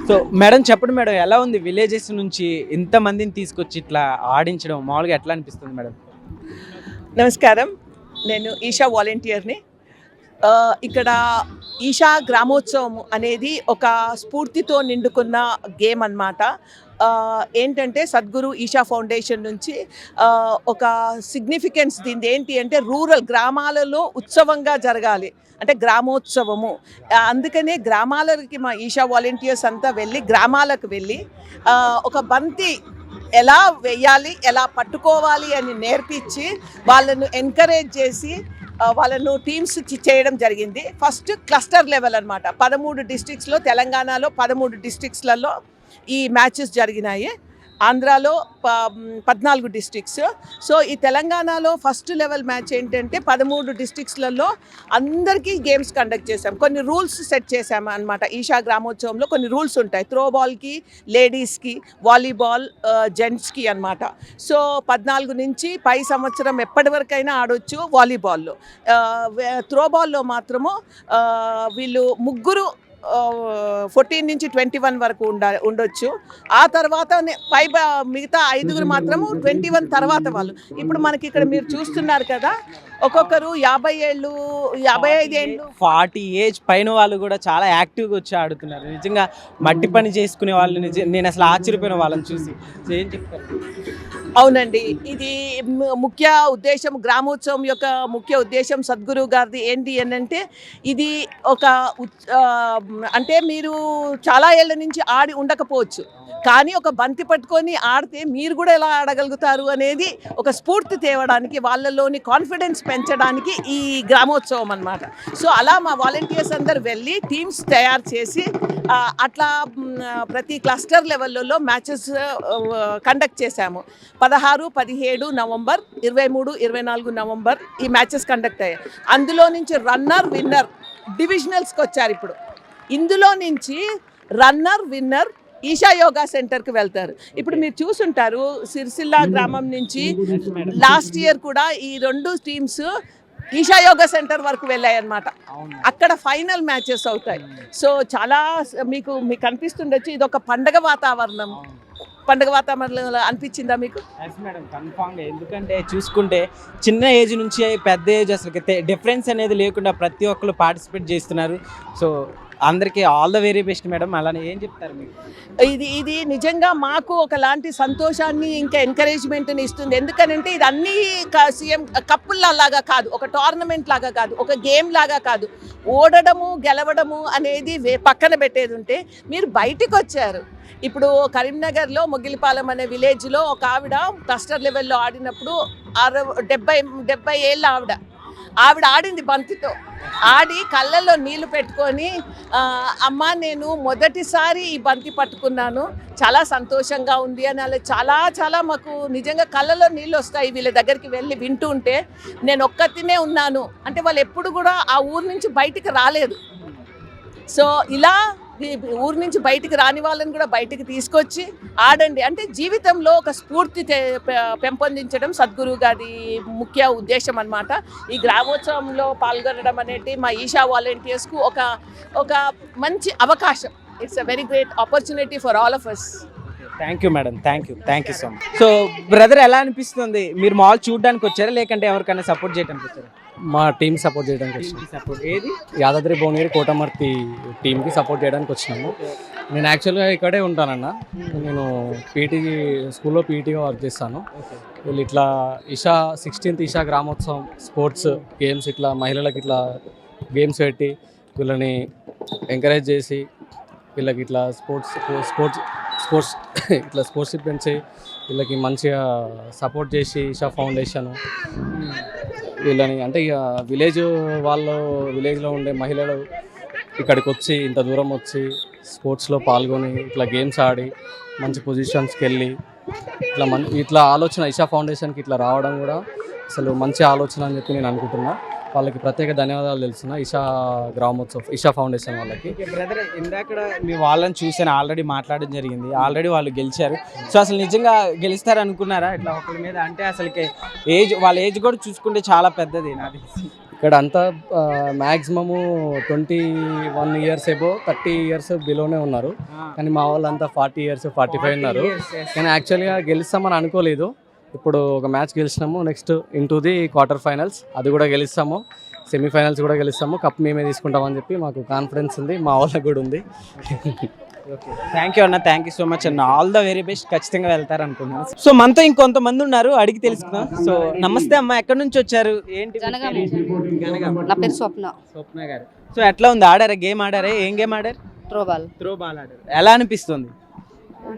So madam చెప్పండి madam, ఎలా ఉంది విలేజెస్ నుంచి ఇంతమందిని తీసుకొచ్చి ఇట్లా ఆడించడం మామూలుగా ఎట్లా అనిపిస్తుంది మేడం? నమస్కారం, నేను ఈషా వాలంటీర్ని. ఇక్కడ ఈషా గ్రామోత్సవం అనేది ఒక స్ఫూర్తితో నిండుకున్న గేమ్ అన్నమాట. ఏంటంటే సద్గురు ఈషా ఫౌండేషన్ నుంచి ఒక సిగ్నిఫికెన్స్ దీనిది ఏంటి అంటే రూరల్ గ్రామాలలో ఉత్సవంగా జరగాలి, అంటే గ్రామోత్సవము. అందుకనే గ్రామాలకి మా ఈషా వాలంటీర్స్ అంతా వెళ్ళి గ్రామాలకు వెళ్ళి ఒక బంతి ఎలా వేయాలి, ఎలా పట్టుకోవాలి అని నేర్పించి వాళ్ళను ఎంకరేజ్ చేసి వాళ్ళను టీమ్స్ చేయడం జరిగింది. ఫస్ట్ క్లస్టర్ లెవెల్ అనమాట. 13 డిస్ట్రిక్ట్స్లో, తెలంగాణలో 13 డిస్ట్రిక్ట్స్లలో ఈ మ్యాచెస్ జరిగినాయి. ఆంధ్రాలో 14 డిస్ట్రిక్ట్స్. సో ఈ తెలంగాణలో ఫస్ట్ లెవెల్ మ్యాచ్ ఏంటంటే 13 డిస్ట్రిక్ట్స్లలో అందరికీ గేమ్స్ కండక్ట్ చేసాం. కొన్ని రూల్స్ సెట్ చేసాము అనమాట. ఈషా గ్రామోత్సవంలో కొన్ని రూల్స్ ఉంటాయి. త్రోబాల్కి లేడీస్కి, వాలీబాల్ జెంట్స్కి అనమాట. సో 14 నుంచి పై సంవత్సరం ఎప్పటి వరకైనా ఆడొచ్చు వాలీబాల్లో. త్రోబాల్లో మాత్రము వీళ్ళు ముగ్గురు 14 నుంచి 21 వరకు ఉండొచ్చు. ఆ తర్వాత మిగతా 5 మాత్రము 21 తర్వాత వాళ్ళు. ఇప్పుడు మనకి ఇక్కడ మీరు చూస్తున్నారు కదా, ఒక్కొక్కరు 50 ఏళ్ళు, 55 ఏళ్ళు, 40 ఏజ్ పైన వాళ్ళు కూడా చాలా యాక్టివ్గా వచ్చి ఆడుతున్నారు. నిజంగా మట్టి పని చేసుకునే వాళ్ళు నేను అసలు ఆశ్చర్యపోయిన వాళ్ళని చూసి. ఏం చెప్తారు? అవునండి, ఇది ముఖ్య ఉద్దేశం, గ్రామోత్సవం యొక్క ముఖ్య ఉద్దేశం సద్గురు గారిది ఏంటి అని అంటే, ఇది ఒక అంటే మీరు చాలా ఏళ్ళ నుంచి ఆడి ఉండకపోవచ్చు, కానీ ఒక బంతి పట్టుకొని ఆడితే మీరు కూడా ఎలా ఆడగలుగుతారు అనేది ఒక స్ఫూర్తి తేవడానికి, వాళ్ళలోని కాన్ఫిడెన్స్ పెంచడానికి ఈ గ్రామోత్సవం అన్నమాట. సో అలా మా వాలంటీర్స్ అందరు వెళ్ళి టీమ్స్ తయారు చేసి అట్లా ప్రతి క్లస్టర్ లెవెల్లో మ్యాచెస్ కండక్ట్ చేశాము. 16, 17 నవంబర్, 23, 24 నవంబర్ ఈ మ్యాచెస్ కండక్ట్ అయ్యాయి. అందులో నుంచి రన్నర్, విన్నర్ డివిజనల్స్కి వచ్చారు. ఇప్పుడు ఇందులో నుంచి రన్నర్, విన్నర్ ఈషా యోగా సెంటర్కి వెళ్తారు. ఇప్పుడు మీరు చూసుంటారు సిరిసిల్ల గ్రామం నుంచి లాస్ట్ ఇయర్ కూడా ఈ 2 టీమ్స్ ఈషా యోగా సెంటర్ వరకు వెళ్ళాయి అన్నమాట. అక్కడ ఫైనల్ మ్యాచెస్ అవుతాయి. సో చాలా మీకు కనిపిస్తుండొచ్చు, ఇది ఒక పండగ వాతావరణం అనిపించిందా మీకు? ఎస్ మేడం, కన్ఫామ్గా. ఎందుకంటే చూసుకుంటే చిన్న ఏజ్ నుంచి పెద్ద ఏజ్ అసలు డిఫరెన్స్ అనేది లేకుండా ప్రతి ఒక్కరు పార్టిసిపేట్ చేస్తున్నారు. సో అందరికీ all the very best madam. అలానే ఏం చెప్తారు మీకు? ఇది నిజంగా మాకు ఒకలాంటి సంతోషాన్ని, ఇంకా ఎంకరేజ్మెంట్ని ఇస్తుంది. ఎందుకనంటే ఇది అన్ని సీఎం కప్పుల్లాగా కాదు, ఒక టోర్నమెంట్ లాగా కాదు, ఒక గేమ్ లాగా కాదు. ఓడడము గెలవడము అనేది పక్కన పెట్టేది ఉంటే మీరు బయటికి వచ్చారు. ఇప్పుడు కరీంనగర్లో మొగిలిపాలెం అనే విలేజ్లో ఒక ఆవిడ క్లస్టర్ లెవెల్లో ఆడినప్పుడు 70 ఏళ్ళ ఆవిడ ఆడింది బంతితో. ఆడి కళ్ళల్లో నీళ్లు పెట్టుకొని, అమ్మ నేను మొదటిసారి ఈ బంతి పట్టుకున్నాను, చాలా సంతోషంగా ఉంది అని అలా చాలా చాలా మాకు నిజంగా కళ్ళల్లో నీళ్ళు వస్తాయి వీళ్ళ దగ్గరికి వెళ్ళి వింటూ ఉంటే. నేను ఒక్కతినే ఉన్నాను అంటే వాళ్ళు ఎప్పుడు కూడా ఆ ఊరు నుంచి బయటికి రాలేదు. సో ఇలా ఊరు నుంచి బయటికి రాని వాళ్ళని కూడా బయటికి తీసుకొచ్చి ఆడండి అంటే జీవితంలో ఒక స్ఫూర్తి పెంపొందించడం సద్గురు గారి ముఖ్య ఉద్దేశం అన్నమాట. ఈ గ్రామోత్సవంలో పాల్గొనడం అనేది మా ఈషా వాలంటీర్స్కు ఒక మంచి అవకాశం. It's a very great opportunity for all of us. Thank you madam, thank you so much. So brother, ఎలా అనిపిస్తుంది? మీరు మాల్ చూడడానికి వచ్చారా లేకంటే ఎవరికైనా సపోర్ట్ చేయడానికి వచ్చారా? మా టీమ్ సపోర్ట్ చేయడానికి వచ్చినాము. సపోర్ట్ ఏది? యాదాద్రి భువనగిరి కోటమర్తి టీంకి సపోర్ట్ చేయడానికి వచ్చినాము. నేను యాక్చువల్గా ఇక్కడే ఉంటానన్న. నేను స్కూల్లో పీటీగా వర్క్ చేస్తాను. వీళ్ళు ఇట్లా 16th ఈషా గ్రామోత్సవం స్పోర్ట్స్ గేమ్స్, ఇట్లా మహిళలకు ఇట్లా గేమ్స్ పెట్టి వీళ్ళని ఎంకరేజ్ చేసి వీళ్ళకి ఇట్లా స్పోర్ట్స్ ఇట్లా స్పోర్ట్స్ పెంచి వీళ్ళకి మంచిగా సపోర్ట్ చేసి ఈషా ఫౌండేషన్ వీళ్ళని అంటే ఇక విలేజ్లో ఉండే మహిళలు ఇక్కడికి వచ్చి ఇంత దూరం వచ్చి స్పోర్ట్స్లో పాల్గొని ఇట్లా గేమ్స్ ఆడి మంచి పొజిషన్స్కి వెళ్ళి ఇట్లా ఆలోచన ఈషా ఫౌండేషన్కి ఇట్లా రావడం కూడా అసలు మంచి ఆలోచన అని చెప్పి నేను అనుకుంటున్నా. వాళ్ళకి ప్రత్యేక ధన్యవాదాలు తెలుస్తున్నా ఈషా గ్రామోత్సవ్ ఈషా ఫౌండేషన్ వాళ్ళకి. బ్రదర్, ఇందాక మీ వాళ్ళని చూసాను, ఆల్రెడీ మాట్లాడడం జరిగింది, ఆల్రెడీ వాళ్ళు గెలిచారు. సో అసలు నిజంగా గెలుస్తారు అనుకున్నారా ఇట్లా ఒకరి మీద? అంటే అసలుకి వాళ్ళ ఏజ్ కూడా చూసుకుంటే చాలా పెద్దది నాది. ఇక్కడ అంతా మ్యాక్సిమము 21 ఇయర్స్ ఎబో 30 ఇయర్స్ బిలోనే ఉన్నారు. కానీ మా వాళ్ళంతా 40 ఇయర్స్ 45 ఉన్నారు. కానీ యాక్చువల్గా గెలుస్తామని అనుకోలేదు. ఇప్పుడు ఒక మ్యాచ్ గెలిచినాము. Next into the quarter finals, అది కూడా గెలుస్తాము. సెమీఫైనల్స్ కూడా గెలుస్తాము. కప్ మేమే తీసుకుంటామని చెప్పి మాకు కాన్ఫిడెన్స్ ఉంది, మా వాళ్ళకి కూడా ఉంది. ఓకే, థ్యాంక్ యూ అన్న, థ్యాంక్ యూ సో మచ్ అన్న. All the very best. ఖచ్చితంగా వెళ్తారు అనుకున్నాను. సో మనతో ఇంకొంతమంది ఉన్నారు, అడిగి తెలుసుకుందాం. సో నమస్తే అమ్మ, ఎక్కడి నుంచి వచ్చారు? ఏంటి? నా పేరు స్వప్న. స్వప్న గారు. సో ఎట్లా ఉంది? ఆడారా? గేమ్ ఆడారా? ఏం గేమ్ ఆడారు? త్రో బాల్ ఆడారు. ఎలా అనిపిస్తుంది?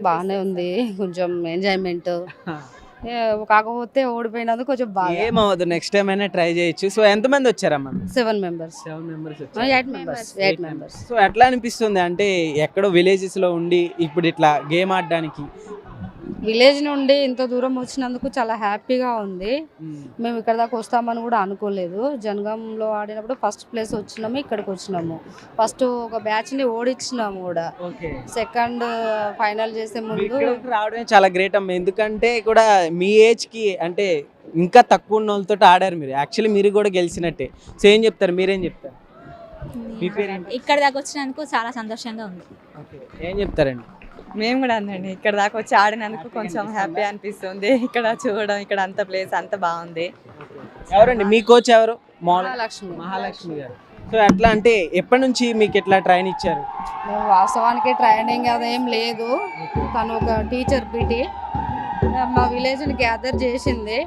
బాగానే ఉంది, కొంచెం ఎంజాయ్మెంట్. కాకపోతే ఓడిపోయినందుకు కొంచెం బాగా. ఏమవద్దు, నెక్స్ట్ టైం అయినా ట్రై చేయొచ్చు. సో ఎంతమంది వచ్చారమ్మా? 7 members. 8 members. సో ఎట్లా అనిపిస్తుంది అంటే ఎక్కడో విలేజెస్ లో ఉండి ఇప్పుడు ఇట్లా గేమ్ ఆడడానికి? విలేజ్ నుండి ఇంత దూరం వచ్చినందుకు చాలా హ్యాపీగా ఉంది. మేము ఇక్కడ దాకా వస్తామని కూడా అనుకోలేదు. జనగాంలో ఆడినప్పుడు ఫస్ట్ ప్లేస్ వచ్చినాము, ఇక్కడికి వచ్చినాము. ఫస్ట్ ఒక బ్యాచ్ ని ఓడించినాము కూడా. సెకండ్ ఫైనల్ చేసే ముందు రావడమే చాలా గ్రేట్ అమ్మ. ఎందుకంటే కూడా మీ ఏజ్ కి అంటే ఇంకా తక్కువ ఉన్న వాళ్ళతో ఆడారు మీరు. యాక్చువల్లీ మీరు కూడా గెలిచినట్టే. సో ఏం చెప్తారు? మీరేం చెప్తారు? మీ పేరు? ఇక్కడ దాకా వచ్చినందుకు చాలా సంతోషంగా ఉంది. ఏం చెప్తారండి? మేము కూడా అందండి, ఇక్కడ దాకా వచ్చి ఆడినందుకు కొంచెం హ్యాపీ అనిపిస్తుంది. ఇక్కడ చూడడం, ఇక్కడ అంత ప్లేస్ అంత బాగుంది. ఎవరండి మీ కోచ్? ఎవరు? మహాలక్ష్మి గారు. సో ఎట్లా అంటే ఎప్పటి నుంచి మీకు ఎట్లా ట్రైన్ ఇచ్చారు? మేము వాస్తవానికి ట్రైనింగ్ అదేం లేదు. తను ఒక టీచర్ పీటీ మా విలేజ్ని గ్యాదర్ చేసింది.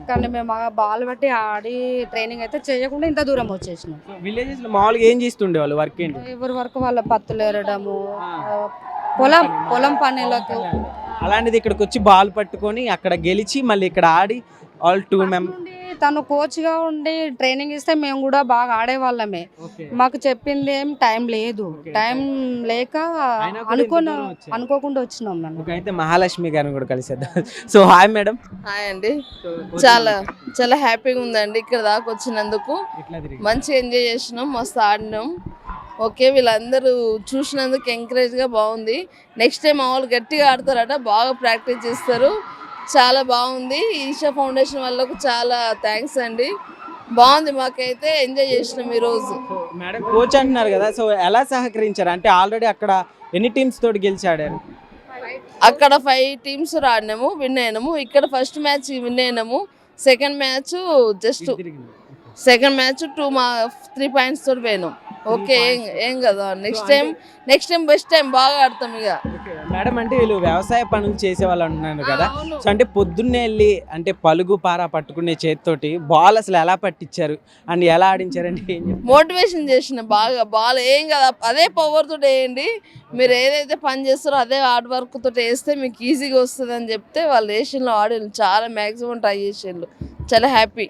కానీ మేము బాల్ బట్టి ఆడి ట్రైనింగ్ అయితే చేయకుండా ఇంత దూరం వచ్చేసినాం. విలేజెస్ లో మామూలుగా ఏం చేస్తుండే వాళ్ళు? వర్క్ ఏంటి? ఎవరి వరకు వాళ్ళ పత్తులు ఎరడము, పొలం పనులకు. అలాంటిది ఇక్కడికి వచ్చి బాల్ పట్టుకొని అక్కడ గెలిచి మళ్ళీ ఇక్కడ ఆడి ఆల్ 2 members. తను కోచ్ గా ఉండి ట్రైనింగ్ ఇస్తే మేము కూడా బాగా ఆడేవాళ్ళమే. మాకు చెప్పింది ఏం టైం లేదు. టైం లేక అనుకోకుండా వచ్చినాం. అయితే మహాలక్ష్మి గారిని కూడా కలిసేద్దాం. So hi madam. హాయ్ అండి, చాలా చాలా హ్యాపీగా ఉందండి ఇక్కడ దాకా వచ్చినందుకు. మంచిగా ఎంజాయ్ చేసినాం, మస్తు ఆడినాం. ఓకే, వీళ్ళందరూ చూసినందుకు ఎంకరేజ్గా బాగుంది. నెక్స్ట్ టైం మా వాళ్ళు గట్టిగా ఆడతారట, బాగా ప్రాక్టీస్ చేస్తారు. చాలా బాగుంది. ఈషా ఫౌండేషన్ వాళ్ళకు చాలా థ్యాంక్స్ అండి. బాగుంది, మాకైతే ఎంజాయ్ చేసినాం ఈరోజు. మేడం కోచ్ అంటున్నారు కదా, సో ఎలా సహకరించారు? అంటే ఆల్రెడీ అక్కడ ఎన్ని టీమ్స్ తోటి గెలిచి ఆడారు? అక్కడ 5 teams ఆడినాము, విన్ అయినాము. ఇక్కడ ఫస్ట్ మ్యాచ్ విన్ అయినాము. సెకండ్ మ్యాచ్ 3 points తోటి పోయినాం. ఓకే, ఏం కదా. నెక్స్ట్ టైం బెస్ట్ టైం బాగా ఆడతాం ఇక. మేడం అంటే వీళ్ళు వ్యవసాయ పనులు చేసే వాళ్ళు అంటున్నారు కదా, సో అంటే పొద్దున్నే వెళ్ళి అంటే పలుగు పార పట్టుకునే చేతితోటి బాల్ అసలు ఎలా పట్టించారు అండ్ ఎలా ఆడించారండి? మోటివేషన్ చేసిన బాగా. బాల్ ఏం కదా, అదే పవర్ తోటి వేయండి. మీరు ఏదైతే పని చేస్తారో అదే హార్డ్ వర్క్ తోటి వేస్తే మీకు ఈజీగా వస్తుంది అని చెప్తే వాళ్ళు ఏషియన్లో ఆడిన చాలా మ్యాక్సిమం ట్రై చేసిండ్రు. చాలా హ్యాపీ.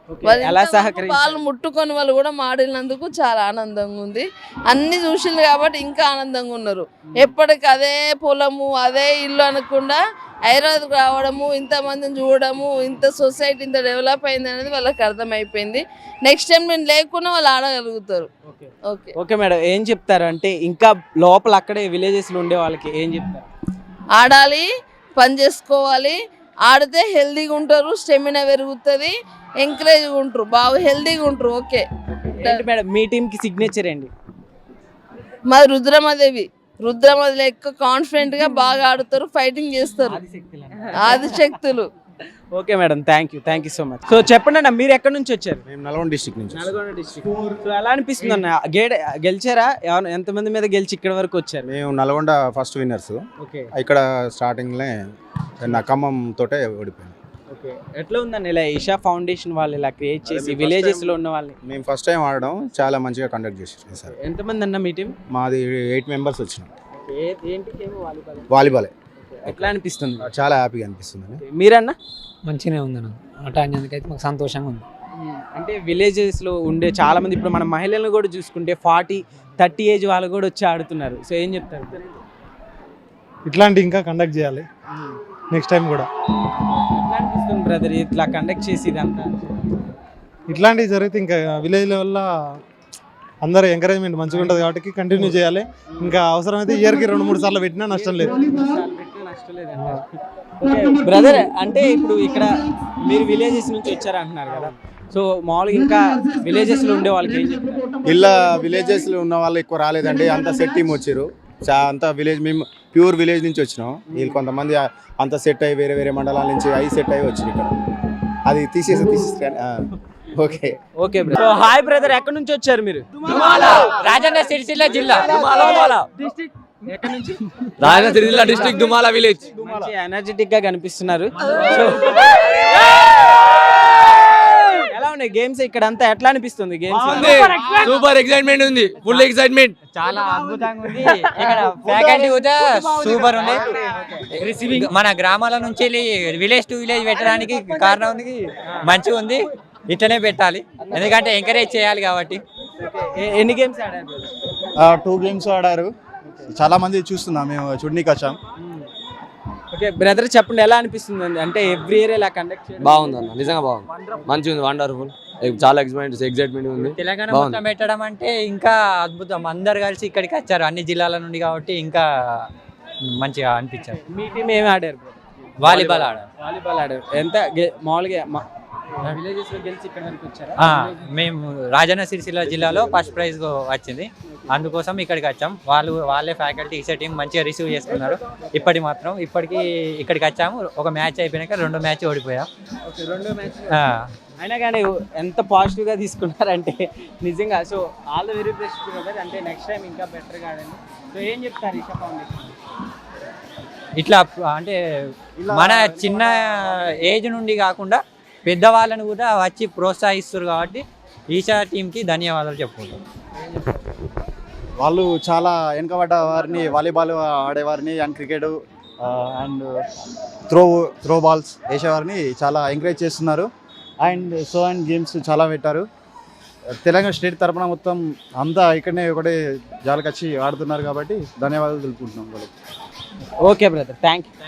వాళ్ళు ముట్టుకొని వాళ్ళు కూడా మాడినందుకు చాలా ఆనందంగా ఉంది. అన్ని చూసిండ్రు కాబట్టి ఇంకా ఆనందంగా ఉన్నారు. ఎప్పటికి అదే పొలము అదే ఇల్లు అనకుండా హైదరాబాద్ రావడము, ఇంతమందిని చూడడము, ఇంత సొసైటీ ఇంత డెవలప్ అయింది అనేది వాళ్ళకి అర్థమైపోయింది. నెక్స్ట్ టైం నేను లేకున్నా వాళ్ళు ఆడగలుగుతారు. ఓకే ఓకే మేడం, ఏం చెప్తారు అంటే ఇంకా లోపల అక్కడే విలేజెస్ లో ఉండే వాళ్ళకి ఏం చెప్తారు? ఆడాలి, పని చేసుకోవాలి. ఆడితే హెల్దీగా ఉంటారు, స్టెమినా పెరుగుతుంది, ఎంకరేజ్గా ఉంటారు, బాగా హెల్దీగా ఉంటారు. ఓకే మేడం, మీ టీంకి సిగ్నేచర్ ఏంటి? మాది రుద్రమాదేవి ఎక్కువ కాన్ఫిడెంట్గా బాగా ఆడుతారు, ఫైటింగ్ చేస్తారు, ఆదిశక్తులు. Okay madam, thank you so much. So చెప్పండి అన్న, మీరు ఎక్కడి నుంచి వచ్చారు? మేము నల్గొండ డిస్ట్రిక్ట్ నుంచి. సో ఎలా అనిపిస్తుంది అన్న? గెలిచారా? ఎంతమంది మీద గెలిచి ఇక్కడ వరకు వచ్చారు? మేము నల్గొండ ఫస్ట్ విన్నర్స్. ఇక్కడ స్టార్టింగ్లో నా ఖమ్మం తోటే ఓడిపోయాం. ఓకే, ఎట్లా ఉందండి ఇలా ఈషా ఫౌండేషన్ వాళ్ళు ఇలా క్రియేట్ చేసి విలేజెస్ లో ఉన్న వాళ్ళని? మేము ఫస్ట్ టైం ఆడడం చాలా మంచిగా కండక్ట్ చేసారు సార్. ఎంతమంది అన్న మీ టీం? మాది 8 members వచ్చినాం. వాలీబాల్. ఎట్లా అనిపిస్తుంది? చాలా హ్యాపీగా అనిపిస్తుంది. మీరన్నా? మంచిగానే ఉంది అన్న, ఆటందుకైతే మాకు సంతోషంగా ఉంది. అంటే విలేజెస్ లో ఉండే చాలా మంది ఇప్పుడు మన మహిళలను కూడా చూసుకుంటే 40-30 ఏజ్ వాళ్ళు కూడా వచ్చి ఆడుతున్నారు. సో ఏం చెప్తారు? ఇట్లాంటి ఇంకా కండక్ట్ చేయాలి నెక్స్ట్ టైం కూడా. ఎట్లా అనిపిస్తుంది బ్రదర్ ఇట్లా కండక్ట్ చేసి ఇదంతా? ఇట్లాంటివి జరిగితే ఇంకా విలేజ్ లెవెల్లో అందరూ ఎంకరేజ్మెంట్ మంచిగా ఉంటుంది కాబట్టి కంటిన్యూ చేయాలి. ఇంకా అవసరమైతే ఇయర్కి 2-3 సార్లు పెట్టినా నష్టం లేదు. బ్రదర్ అంటే ఇప్పుడు ఇక్కడ మీరు విలేజెస్ నుంచి వచ్చారు అంటున్నారు కదా, సో మామూలుగా ఇంకా విలేజెస్లో ఉండే వాళ్ళకి ఏం చెప్తారు? ఇలా విలేజెస్లో ఉన్న వాళ్ళు ఎక్కువ రాలేదండి, అంత సెట్ టీమ్ వచ్చారు. అంత విలేజ్, మేము ప్యూర్ విలేజ్ నుంచి వచ్చినాం. వీళ్ళు కొంతమంది అంత సెట్ అయ్యి వేరే వేరే మండలాల నుంచి అవి సెట్ అయ్యి వచ్చారు ఇక్కడ. అది తీసేసి okay okay brother. So hi brother, ఎక్కడి నుంచి వచ్చారు మీరు? రాజన్న సిరిసిల్ల జిల్లా ఎక్కడి నుంచి? Rajanna Sircilla district Dumala village. మంచి ఎనర్జెటిక్ గా కనిపిస్తున్నారు. ఎలా ఉన్నాయి గేమ్స్ ఇక్కడ అంతా? ఎట్లా అనిపిస్తుంది గేమ్స్? సూపర్ ఎక్సైట్మెంట్ ఉంది, ఫుల్ ఎక్సైట్మెంట్. చాలా అద్భుతంగా ఉంది. ఇక్కడ ఫ్యాకల్టీ కూడా సూపర్ ఉంది. రిసీవింగ్ మన గ్రామాల నుంచి వెళ్ళి విలేజ్ టు విలేజ్ పెట్టడానికి కారణం ఉంది. మంచిగా ఉంది, ఇట్లనే పెట్టాలి, ఎందుకంటే ఎంకరేజ్ చేయాలి కాబట్టి. ఎన్ని గేమ్స్ ఆడారు brother? 2 గేమ్స్ ఆడారు. చాలా మంది చూస్తున్నాం, మేము చూడనీకి వచ్చాం. ఓకే బ్రదర్, చెప్పండి ఎలా అనిపిస్తుంది? అంటే ఎవ్రీ ఇయర్ ఇలా కండక్ట్ చేయడం బాగుంది అన్న, నిజంగా బాగుంది, మంచిగా ఉంది, వండర్ఫుల్, చాలా ఎక్సైట్మెంట్ ఉంది. తెలంగాణ మొత్తం పెట్టడం అంటే ఇంకా అద్భుతం. అందరు కలిసి ఇక్కడికి వచ్చారు అన్ని జిల్లాల నుండి కాబట్టి ఇంకా మంచిగా అనిపించారు. మీ టీం ఏమి ఆడారు bro? వాలీబాల్ ఆడారు. వాలీబాల్ ఆడారు. ఎంత మామూలుగా విలేజెస్ లో గెలిచి ఇక్కడ వరకు వచ్చారా? మేము రాజన్న సిరిసిల్ల జిల్లాలో ఫస్ట్ ప్రైజ్ వచ్చింది, అందుకోసం ఇక్కడికి వచ్చాం. వాళ్ళే ఫ్యాకల్టీ ఇసే టీం మంచిగా రిసీవ్ చేసుకున్నారు. ఇప్పటికి ఇక్కడికి వచ్చాము. ఒక మ్యాచ్ అయిపోయినాక 2 మ్యాచ్ ఓడిపోయాం. ఓకే, 2 మ్యాచ్ అయినా కానీ ఎంత పాజిటివ్ గా తీసుకున్నారంటే నిజంగా. So all the very best brother. అంటే నెక్స్ట్ టైం ఇంకా బెటర్ గా ఆడండి. సో ఏం చెప్తారు ఈషా ఫౌండేషన్? ఇట్లా అంటే మన చిన్న ఏజ్ నుండి కాకుండా పెద్దవాళ్ళని కూడా వచ్చి ప్రోత్సహిస్తారు కాబట్టి ఈషా టీంకి ధన్యవాదాలు చెప్పుకుంటాం. వాళ్ళు చాలా వెనుకబడ్డ వారిని, వాలీబాల్ ఆడేవారిని and cricket and throw balls వేసేవారిని చాలా ఎంకరేజ్ చేస్తున్నారు. అండ్ గేమ్స్ చాలా పెట్టారు. తెలంగాణ స్టేట్ తరపున మొత్తం అంతా ఇక్కడనే ఒకటే జాలకొచ్చి ఆడుతున్నారు కాబట్టి ధన్యవాదాలు తెలుపుకుంటున్నాం వాళ్ళకి. Okay brother, thank you.